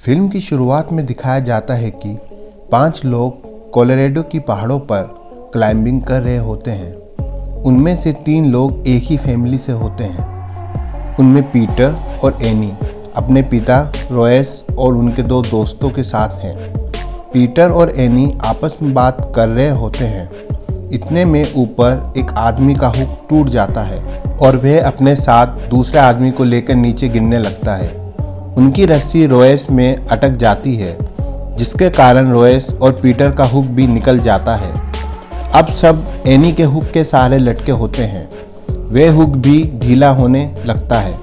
Film की शुरुआत में दिखाया जाता है कि 5 लोग कोलोराडो की पहाड़ों पर क्लाइंबिंग कर रहे होते हैं। उनमें से 3 लोग एक ही फैमिली से होते हैं। उनमें पीटर और एनी अपने पिता रोयस और उनके 2 दोस्तों के साथ हैं। पीटर और एनी आपस में बात कर रहे होते हैं। इतने में ऊपर एक आदमी का हुक टूट जाता है और वह अपने साथ दूसरे आदमी को लेकर नीचे गिरने लगता है। उनकी रस्सी रोयस में अटक जाती है, जिसके कारण रोयस और पीटर का हुक भी निकल जाता है। अब सब एनी के हुक के सहारे लटके होते हैं। वह हुक भी ढीला होने लगता है।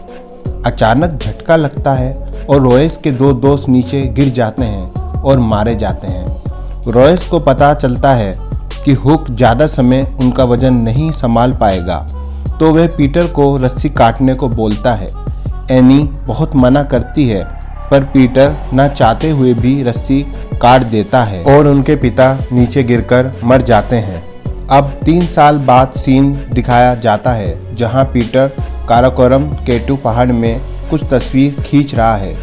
अचानक झटका लगता है और रोयस के 2 दोस्त नीचे गिर जाते हैं और मारे जाते हैं। रोयस को पता चलता है कि हुक ज़्यादा समय उनका वजन नहीं संभाल पाएगा, तो वह पीटर को रस्सी काटने को बोलता है। एनी बहुत मना करती है, पर पीटर न चाहते हुए भी रस्सी काट देता है और उनके पिता नीचे गिरकर मर जाते हैं। अब 3 साल बाद सीन दिखाया जाता है, जहां पीटर काराकोरम केटू पहाड़ में कुछ तस्वीर खींच रहा है।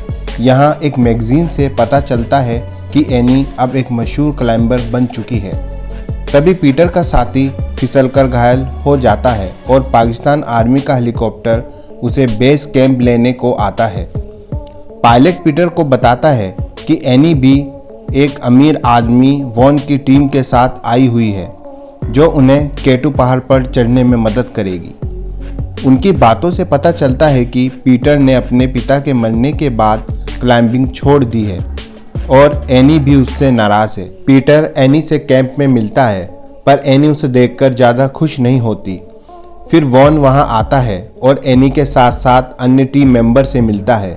यहां एक मैगजीन से पता चलता है कि एनी अब एक मशहूर क्लाइंबर बन चुकी है। तभी पीटर का साथी फिसलकर घायल हो जाता है और पाकिस्तान आर्मी का हेलीकॉप्टर उसे बेस कैंप लेने को आता है। पायलट पीटर को बताता है कि एनी भी एक अमीर आदमी वॉन की टीम के साथ आई हुई है, जो उन्हें केटू पहाड़ पर चढ़ने में मदद करेगी। उनकी बातों से पता चलता है कि पीटर ने अपने पिता के मरने के बाद क्लाइंबिंग छोड़ दी है और एनी भी उससे नाराज़ है। पीटर एनी से कैंप में मिलता है, पर एनी उसे देखकर ज़्यादा खुश नहीं होती। फिर वॉन वहां आता है और एनी के साथ साथ अन्य टीम मेंबर से मिलता है।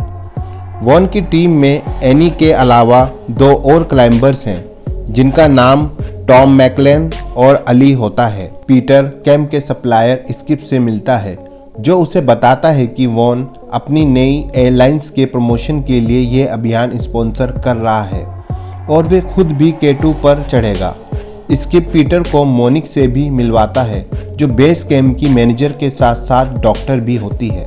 वॉन की टीम में एनी के अलावा 2 और क्लाइंबर्स हैं, जिनका नाम टॉम मैकलेन और अली होता है। पीटर कैंप के सप्लायर स्किप से मिलता है, जो उसे बताता है कि वॉन अपनी नई एयरलाइंस के प्रमोशन के लिए यह अभियान स्पॉन्सर कर रहा है और वे खुद भी केटू पर चढ़ेगा। स्किप पीटर को मोनिक से भी मिलवाता है, जो बेस कैंप की मैनेजर के साथ साथ डॉक्टर भी होती है।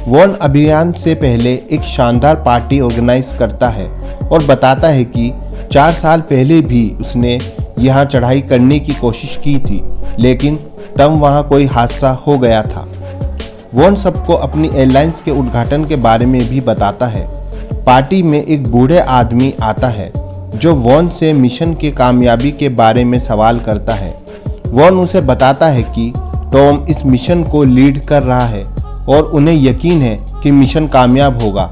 वॉन अभियान से पहले एक शानदार पार्टी ऑर्गेनाइज करता है और बताता है कि 4 साल पहले भी उसने यहाँ चढ़ाई करने की कोशिश की थी, लेकिन तब वहाँ कोई हादसा हो गया था। वॉन सबको अपनी एयरलाइंस के उद्घाटन के बारे में भी बताता है। पार्टी में एक बूढ़े आदमी आता है, जो वॉन से मिशन की कामयाबी के बारे में सवाल करता है। वॉन उसे बताता है कि टॉम इस मिशन को लीड कर रहा है और उन्हें यकीन है कि मिशन कामयाब होगा।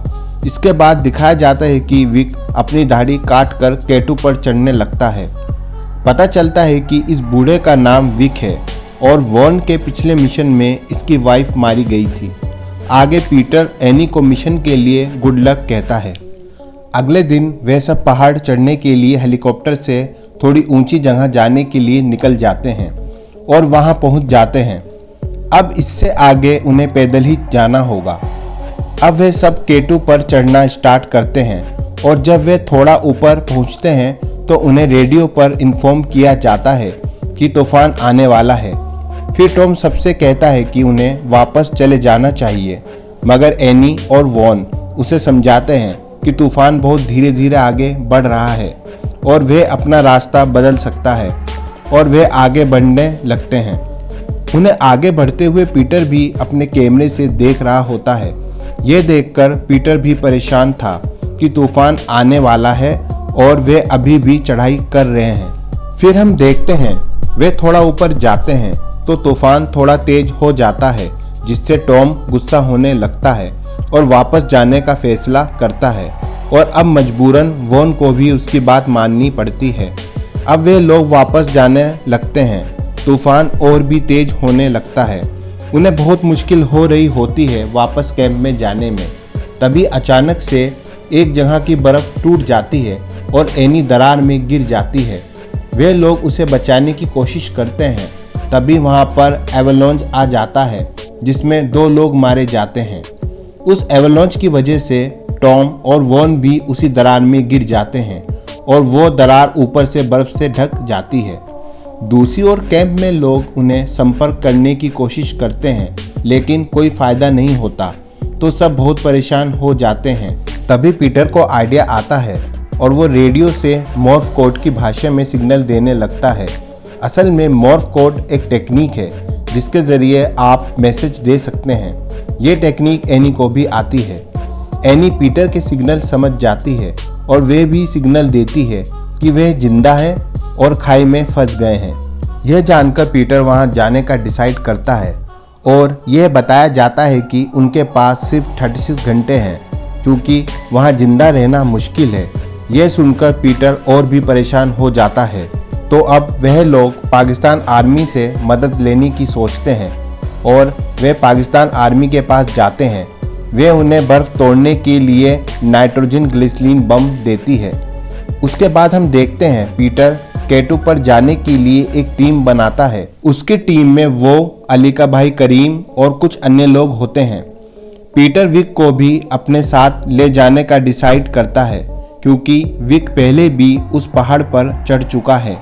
इसके बाद दिखाया जाता है कि विक अपनी दाढ़ी काट कर केटू पर चढ़ने लगता है। पता चलता है कि इस बूढ़े का नाम विक है और वॉन के पिछले मिशन में इसकी वाइफ मारी गई थी। आगे पीटर एनी को मिशन के लिए गुड लक कहता है। अगले दिन वे सब पहाड़ चढ़ने के लिए हेलीकॉप्टर से थोड़ी ऊंची जगह जाने के लिए निकल जाते हैं और वहां पहुंच जाते हैं। अब इससे आगे उन्हें पैदल ही जाना होगा। अब वे सब केटू पर चढ़ना स्टार्ट करते हैं और जब वे थोड़ा ऊपर पहुंचते हैं तो उन्हें रेडियो पर इन्फॉर्म किया जाता है कि तूफान आने वाला है। फिर टॉम सबसे कहता है कि उन्हें वापस चले जाना चाहिए, मगर एनी और वॉन उसे समझाते हैं कि तूफान बहुत धीरे धीरे आगे बढ़ रहा है और वह अपना रास्ता बदल सकता है, और वे आगे बढ़ने लगते हैं। उन्हें आगे बढ़ते हुए पीटर भी अपने कैमरे से देख रहा होता है। यह देखकर पीटर भी परेशान था कि तूफान आने वाला है और वे अभी भी चढ़ाई कर रहे हैं। फिर हम देखते हैं वे थोड़ा ऊपर जाते हैं तो तूफान थोड़ा तेज हो जाता है, जिससे टॉम गुस्सा होने लगता है और वापस जाने का फैसला करता है, और अब मजबूरन वॉन को भी उसकी बात माननी पड़ती है। अब वे लोग वापस जाने लगते हैं। तूफान और भी तेज होने लगता है। उन्हें बहुत मुश्किल हो रही होती है वापस कैंप में जाने में। तभी अचानक से एक जगह की बर्फ़ टूट जाती है और एनी दरार में गिर जाती है। वे लोग उसे बचाने की कोशिश करते हैं। तभी वहाँ पर एवलांच आ जाता है, जिसमें 2 लोग मारे जाते हैं। उस एवलांच की वजह से टॉम और वॉन भी उसी दरार में गिर जाते हैं और वो दरार ऊपर से बर्फ से ढक जाती है। दूसरी ओर कैंप में लोग उन्हें संपर्क करने की कोशिश करते हैं, लेकिन कोई फ़ायदा नहीं होता। तो सब बहुत परेशान हो जाते हैं। तभी पीटर को आइडिया आता है और वो रेडियो से मॉर्फ कोड की भाषा में सिग्नल देने लगता है। असल में मॉर्फ कोड एक टेक्निक है जिसके ज़रिए आप मैसेज दे सकते हैं। ये टेक्निक एनी को भी आती है। एनी पीटर के सिग्नल समझ जाती है और वे भी सिग्नल देती है कि वह जिंदा है और खाई में फंस गए हैं। यह जानकर पीटर वहां जाने का डिसाइड करता है और यह बताया जाता है कि उनके पास सिर्फ 36 घंटे हैं क्योंकि वहां जिंदा रहना मुश्किल है। यह सुनकर पीटर और भी परेशान हो जाता है। तो अब वह लोग पाकिस्तान आर्मी से मदद लेने की सोचते हैं और वे पाकिस्तान आर्मी के पास जाते हैं। वे उन्हें बर्फ़ तोड़ने के लिए नाइट्रोजन ग्लिसरीन बम देती है। उसके बाद हम देखते हैं पीटर केटू पर जाने के लिए एक टीम बनाता है। उसकी टीम में वो अली का भाई करीम और कुछ अन्य लोग होते हैं। पीटर विक को भी अपने साथ ले जाने का डिसाइड करता है क्योंकि विक पहले भी उस पहाड़ पर चढ़ चुका है।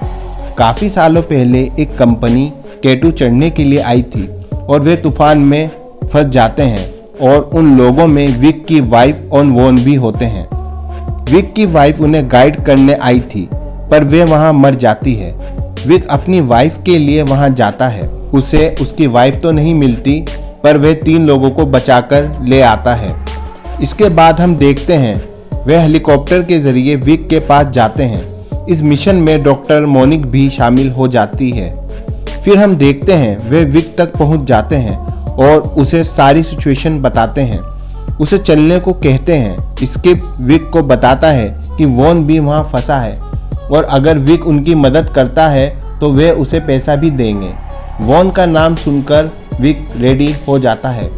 काफ़ी सालों पहले एक कंपनी केटू चढ़ने के लिए आई थी और वे तूफान में फंस जाते हैं और उन लोगों में विक की वाइफ और वॉन भी होते हैं। विक की वाइफ उन्हें गाइड करने आई थी पर वे वहां मर जाती है। विक अपनी वाइफ के लिए वहां जाता है। उसे उसकी वाइफ तो नहीं मिलती पर वे 3 लोगों को बचाकर ले आता है। इसके बाद हम देखते हैं वे हेलीकॉप्टर के जरिए विक के पास जाते हैं। इस मिशन में डॉक्टर मोनिक भी शामिल हो जाती है। फिर हम देखते हैं वे विक तक पहुंच जाते हैं और उसे सारी सिचुएशन बताते हैं। उसे चलने को कहते हैं। स्किप विक को बताता है कि वॉन भी वहां फंसा है और अगर विक उनकी मदद करता है तो वे उसे पैसा भी देंगे। वॉन का नाम सुनकर विक रेडी हो जाता है।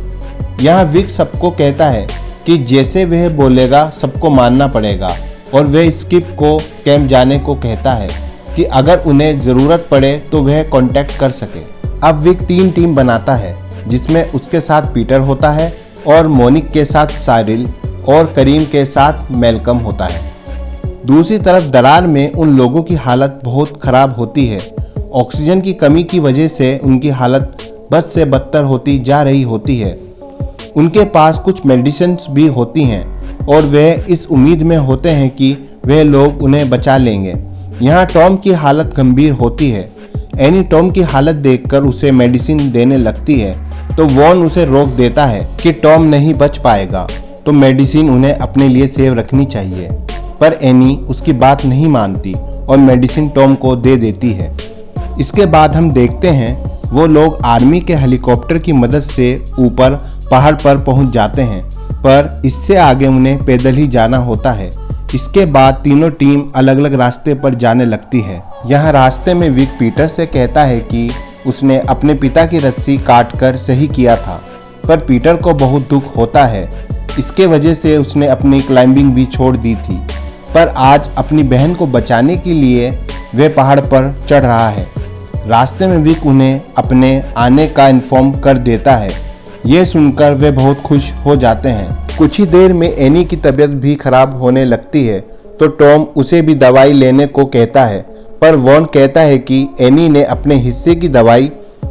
यहाँ विक सबको कहता है कि जैसे वह बोलेगा सबको मानना पड़ेगा और वह स्किप को कैंप जाने को कहता है कि अगर उन्हें ज़रूरत पड़े तो वह कांटेक्ट कर सके। अब विक 3 टीम बनाता है जिसमें उसके साथ पीटर होता है और मोनिक के साथ साइरिल और करीम के साथ मेलकम होता है। दूसरी तरफ दरार में उन लोगों की हालत बहुत ख़राब होती है। ऑक्सीजन की कमी की वजह से उनकी हालत बद से बदतर होती जा रही होती है। उनके पास कुछ मेडिसिन्स भी होती हैं और वह इस उम्मीद में होते हैं कि वह लोग उन्हें बचा लेंगे। यहाँ टॉम की हालत गंभीर होती है। एनी टॉम की हालत देखकर उसे मेडिसिन देने लगती है तो वॉन उसे रोक देता है कि टॉम नहीं बच पाएगा तो मेडिसिन उन्हें अपने लिए सेव रखनी चाहिए। पर एनी उसकी बात नहीं मानती और मेडिसिन टॉम को दे देती है। इसके बाद हम देखते हैं वो लोग आर्मी के हेलीकॉप्टर की मदद से ऊपर पहाड़ पर पहुंच जाते हैं पर इससे आगे उन्हें पैदल ही जाना होता है। इसके बाद तीनों टीम अलग अलग रास्ते पर जाने लगती है। यहाँ रास्ते में विक पीटर से कहता है कि उसने अपने पिता की रस्सी काटकर सही किया था पर पीटर को बहुत दुख होता है। इसके वजह से उसने अपनी क्लाइंबिंग भी छोड़ दी थी पर आज अपनी बहन को बचाने के लिए वह पहाड़ पर चढ़ रहा है। रास्ते में विक उन्हें अपने आने का इन्फॉर्म कर देता है। ये सुनकर वे बहुत खुश हो जाते हैं। कुछ ही देर में एनी की तबीयत भी खराब होने लगती है तो टॉम उसे भी दवाई लेने को कहता है पर वॉन कहता है कि एनी ने अपने हिस्से की दवाई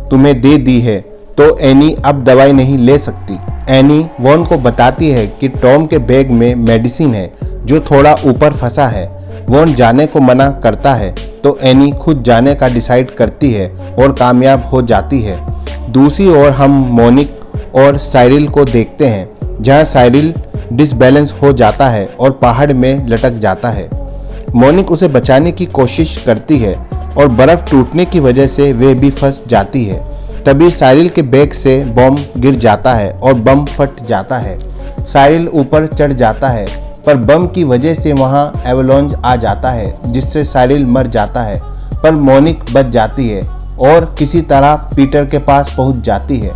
तुम्हें दे दी है तो एनी अब दवाई नहीं ले सकती। एनी वॉन को बताती है कि टॉम के बैग में मेडिसिन है जो थोड़ा ऊपर फंसा है। वॉन जाने को मना करता है तो एनी खुद जाने का डिसाइड करती है और कामयाब हो जाती है। दूसरी ओर हम मोनिक और साइरिल को देखते हैं जहां साइरिल डिसबैलेंस हो जाता है और पहाड़ में लटक जाता है। मोनिक उसे बचाने की कोशिश करती है और बर्फ टूटने की वजह से वे भी फंस जाती है। तभी साइरिल के बैग से बम गिर जाता है और बम फट जाता है। साइरिल ऊपर चढ़ जाता है पर बम की वजह से वहां एवलांच आ जाता है जिससे साइरिल मर जाता है पर मोनिक बच जाती है और किसी तरह पीटर के पास पहुंच जाती है।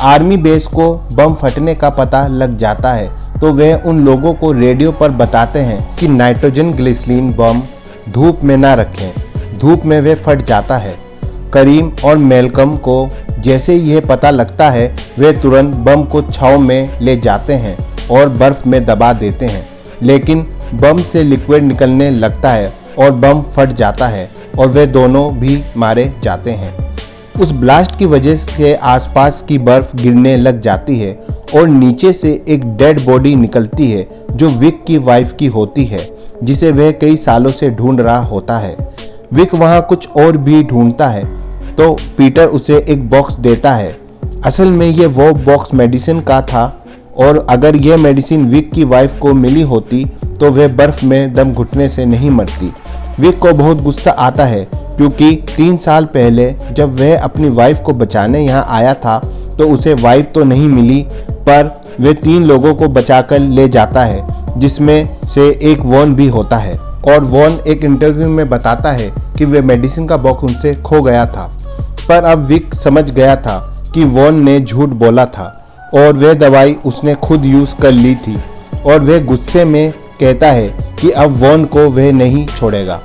आर्मी बेस को बम फटने का पता लग जाता है तो वे उन लोगों को रेडियो पर बताते हैं कि नाइट्रोजन ग्लिसरीन बम धूप में ना रखें। धूप में वे फट जाता है। करीम और मेलकम को जैसे यह पता लगता है वे तुरंत बम को छांव में ले जाते हैं और बर्फ में दबा देते हैं लेकिन बम से लिक्विड निकलने लगता है और बम फट जाता है और वे दोनों भी मारे जाते हैं। उस ब्लास्ट की वजह से आसपास की बर्फ गिरने लग जाती है और नीचे से एक डेड बॉडी निकलती है जो विक की वाइफ की होती है, जिसे वह कई सालों से ढूंढ रहा होता है। विक वहां कुछ और भी ढूंढता है तो पीटर उसे एक बॉक्स देता है। असल में ये वो बॉक्स मेडिसिन का था और अगर यह मेडिसिन विक की वाइफ को मिली होती तो वह बर्फ में दम घुटने से नहीं मरती। विक को बहुत गुस्सा आता है क्योंकि 3 साल पहले जब वह अपनी वाइफ को बचाने यहाँ आया था तो उसे वाइफ तो नहीं मिली, पर वह 3 लोगों को बचाकर ले जाता है जिसमें से एक वॉन भी होता है। और वॉन एक इंटरव्यू में बताता है कि वह मेडिसिन का बॉक्स उनसे खो गया था, पर अब विक समझ गया था कि वॉन ने झूठ बोला था और वह दवाई उसने खुद यूज़ कर ली थी। और वह गुस्से में कहता है कि अब वॉन को वह नहीं छोड़ेगा।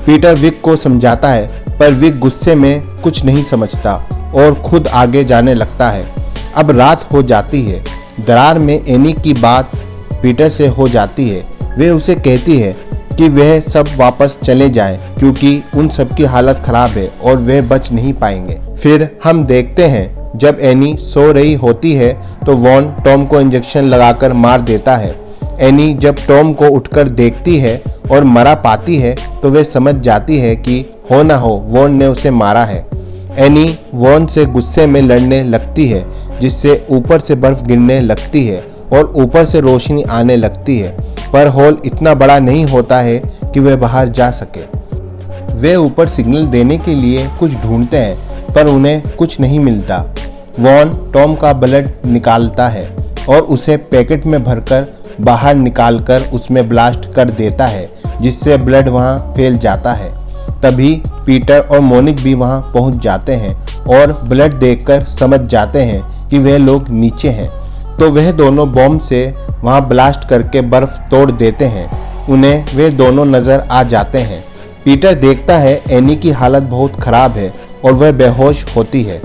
पीटर विक को समझाता है पर विक गुस्से में कुछ नहीं समझता और खुद आगे जाने लगता है। अब रात हो जाती है। दरार में एनी की बात पीटर से हो जाती है। वह उसे कहती है कि वह सब वापस चले जाएं क्योंकि उन सब की हालत खराब है और वह बच नहीं पाएंगे। फिर हम देखते हैं जब एनी सो रही होती है तो वॉन टॉम को इंजेक्शन लगाकर मार देता है। एनी जब टॉम को उठकर देखती है और मरा पाती है तो वह समझ जाती है कि हो ना हो वॉन ने उसे मारा है। एनी वॉन से गुस्से में लड़ने लगती है जिससे ऊपर से बर्फ गिरने लगती है और ऊपर से रोशनी आने लगती है, पर हॉल इतना बड़ा नहीं होता है कि वह बाहर जा सके। वे ऊपर सिग्नल देने के लिए कुछ ढूंढते हैं पर उन्हें कुछ नहीं मिलता। वॉन टॉम का ब्लड निकालता है और उसे पैकेट में भरकर बाहर निकालकर उसमें ब्लास्ट कर देता है जिससे ब्लड वहां फैल जाता है। तभी पीटर और मोनिक भी वहां पहुंच जाते हैं और ब्लड देखकर समझ जाते हैं कि वह लोग नीचे हैं, तो वह दोनों बॉम्ब से वहां ब्लास्ट करके बर्फ तोड़ देते हैं। उन्हें वे दोनों नजर आ जाते हैं। पीटर देखता है एनी की हालत बहुत खराब है और वह बेहोश होती है।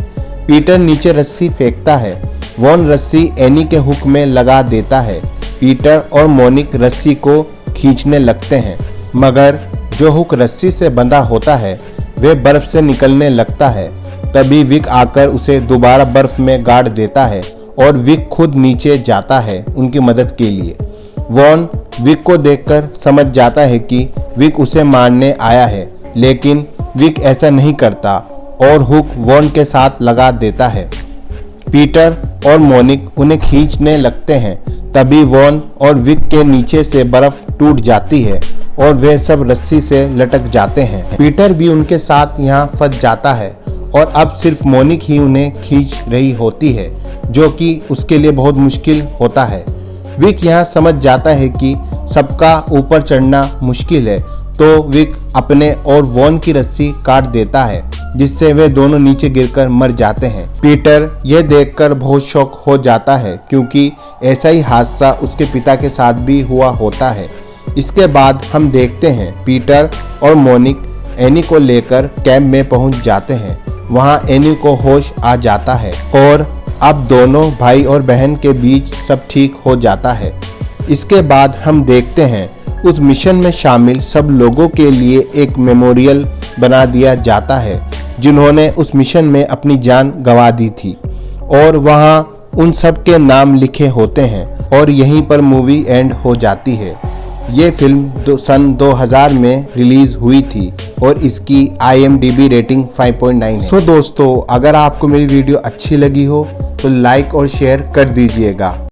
पीटर नीचे रस्सी फेंकता है। वॉन रस्सी एनी के हुक में लगा देता है। पीटर और मोनिक रस्सी को खींचने लगते हैं मगर जो हुक रस्सी से बंधा होता है वह बर्फ से निकलने लगता है। तभी विक आकर उसे दोबारा बर्फ में गाड़ देता है और विक खुद नीचे जाता है उनकी मदद के लिए। वॉन विक को देखकर समझ जाता है कि विक उसे मारने आया है, लेकिन विक ऐसा नहीं करता और हुक वॉन के साथ लगा देता है। पीटर और मोनिक उन्हें खींचने लगते हैं। तभी वॉन और विक के नीचे से बर्फ टूट जाती है और वे सब रस्सी से लटक जाते हैं। पीटर भी उनके साथ यहाँ फंस जाता है और अब सिर्फ मोनिक ही उन्हें खींच रही होती है, जो कि उसके लिए बहुत मुश्किल होता है। विक यहाँ समझ जाता है कि सबका ऊपर चढ़ना मुश्किल है, तो विक अपने और वॉन की रस्सी काट देता है जिससे वे दोनों नीचे गिरकर मर जाते हैं। पीटर यह देखकर बहुत शॉक हो जाता है क्योंकि ऐसा ही हादसा उसके पिता के साथ भी हुआ होता है। इसके बाद हम देखते हैं पीटर और मोनिक एनी को लेकर कैंप में पहुंच जाते हैं। वहां एनी को होश आ जाता है और अब दोनों भाई और बहन के बीच सब ठीक हो जाता है। इसके बाद हम देखते हैं उस मिशन में शामिल सब लोगों के लिए एक मेमोरियल बना दिया जाता है जिन्होंने उस मिशन में अपनी जान गंवा दी थी, और वहां उन सब के नाम लिखे होते हैं और यहीं पर मूवी एंड हो जाती है। ये फिल्म सन 2000 में रिलीज हुई थी और इसकी IMDb रेटिंग 5.9 है। सो दोस्तों, अगर आपको मेरी वीडियो अच्छी लगी हो तो लाइक और शेयर कर दीजिएगा।